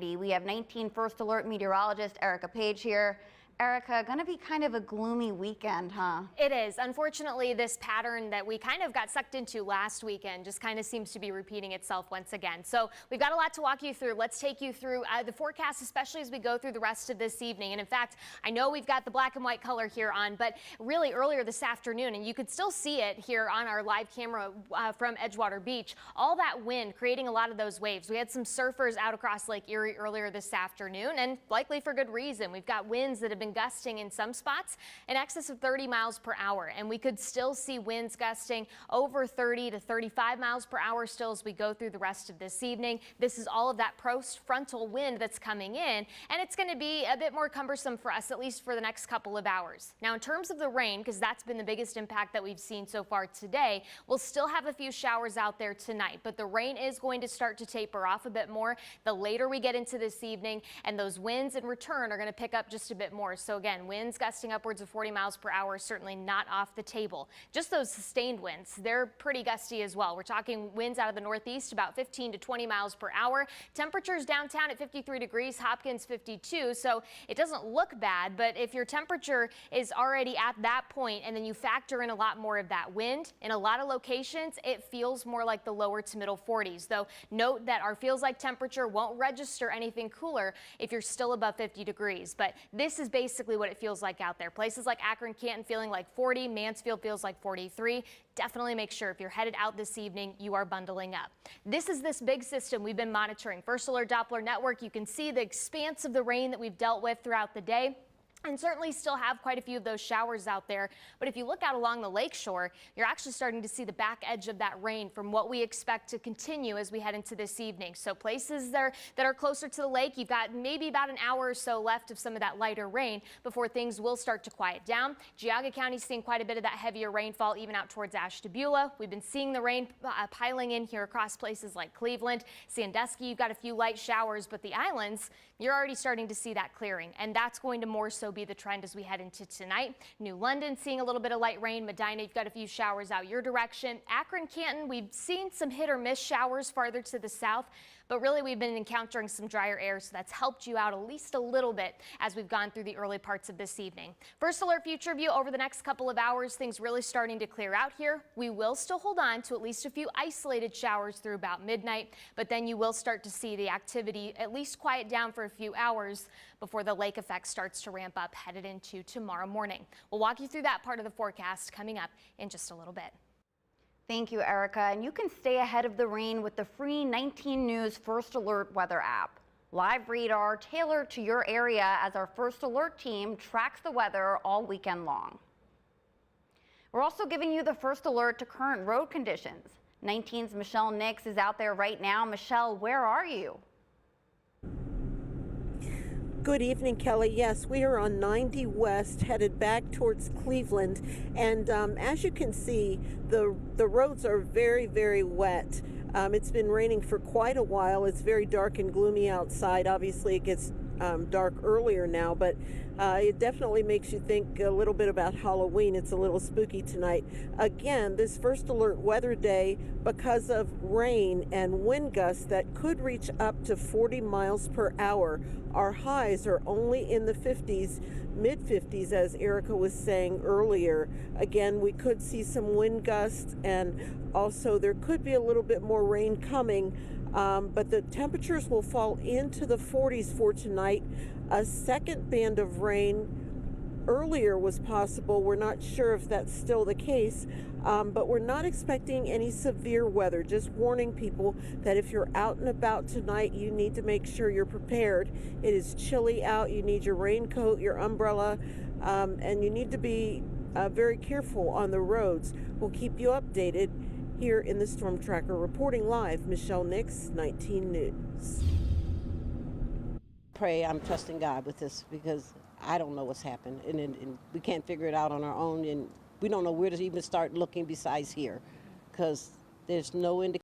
We have 19 First Alert meteorologist Erica Page here. Erica, going to be kind of a gloomy weekend, huh? It is. Unfortunately, this pattern that we kind of got sucked into last weekend just kind of seems to be repeating itself once again. So we've got a lot to walk you through. Let's take you through the forecast, especially as we go through the rest of this evening. And in fact, I know we've got the black and white color here on, but really earlier this afternoon, and you could still see it here on our live camera from Edgewater Beach, all that wind creating a lot of those waves. We had some surfers out across Lake Erie earlier this afternoon, and likely for good reason. We've got winds that have been gusting in some spots in excess of 30 miles per hour, and we could still see winds gusting over 30 to 35 miles per hour still as we go through the rest of this evening. This is all of that post-frontal wind that's coming in, and it's going to be a bit more cumbersome for us, at least for the next couple of hours. Now, in terms of the rain, because that's been the biggest impact that we've seen so far today, we'll still have a few showers out there tonight, but the rain is going to start to taper off a bit more the later we get into this evening, and those winds in return are going to pick up just a bit more. So again, winds gusting upwards of 40 miles per hour, certainly not off the table. Just those sustained winds, they're pretty gusty as well. We're talking winds out of the northeast about 15 to 20 miles per hour. Temperatures downtown at 53 degrees, Hopkins 52. So it doesn't look bad, but if your temperature is already at that point and then you factor in a lot more of that wind, in a lot of locations, it feels more like the lower to middle 40s. Though note that our feels like temperature won't register anything cooler if you're still above 50 degrees. But this is basically what it feels like out there. Places like Akron, Canton feeling like 40, Mansfield feels like 43. Definitely make sure if you're headed out this evening, you are bundling up. This is this big system we've been monitoring. First Alert Doppler Network, you can see the expanse of the rain that we've dealt with throughout the day. And certainly still have quite a few of those showers out there. But if you look out along the lakeshore, you're actually starting to see the back edge of that rain from what we expect to continue as we head into this evening. So places that are closer to the lake, you've got maybe about an hour or so left of some of that lighter rain before things will start to quiet down. Geauga County seeing quite a bit of that heavier rainfall even out towards Ashtabula. We've been seeing the rain piling in here across places like Cleveland. Sandusky, you've got a few light showers, but the islands, you're already starting to see that clearing. And that's going to more so be the trend as we head into tonight. New London seeing a little bit of light rain. Medina, you've got a few showers out your direction. Akron, Canton, we've seen some hit or miss showers farther to the south, but really we've been encountering some drier air, so that's helped you out at least a little bit as we've gone through the early parts of this evening. First Alert Future View over the next couple of hours, things really starting to clear out here. We will still hold on to at least a few isolated showers through about midnight, but then you will start to see the activity at least quiet down for a few hours before the lake effect starts to ramp up headed into tomorrow morning. We'll walk you through that part of the forecast coming up in just a little bit. Thank you, Erica. And you can stay ahead of the rain with the free 19 News First Alert weather app. Live radar tailored to your area as our First Alert team tracks the weather all weekend long. We're also giving you the First Alert to current road conditions. 19's Michelle Nix is out there right now. Michelle, where are you? Good evening, Kelly. Yes, we are on 90 West headed back towards Cleveland, and as you can see, the roads are very, very wet. It's been raining for quite a while. It's very dark and gloomy outside. Obviously, it gets dark earlier now, but it definitely makes you think a little bit about Halloween. It's a little spooky tonight. Again, this First Alert weather day, because of rain and wind gusts that could reach up to 40 miles per hour. Our highs are only in the 50s, mid-50s, as Erica was saying earlier. Again, we could see some wind gusts, and also there could be a little bit more rain coming. But the temperatures will fall into the 40s for tonight. A second band of rain earlier was possible. We're not sure if that's still the case, but we're not expecting any severe weather. Just warning people that if you're out and about tonight, you need to make sure you're prepared. It is chilly out. You need your raincoat, your umbrella, and you need to be very careful on the roads. We'll keep you updated. Here in the Storm Tracker, reporting live, Michelle Nix, 19 News. Pray, I'm trusting God with this because I don't know what's happened, and we can't figure it out on our own, and we don't know where to even start looking besides here because there's no indication.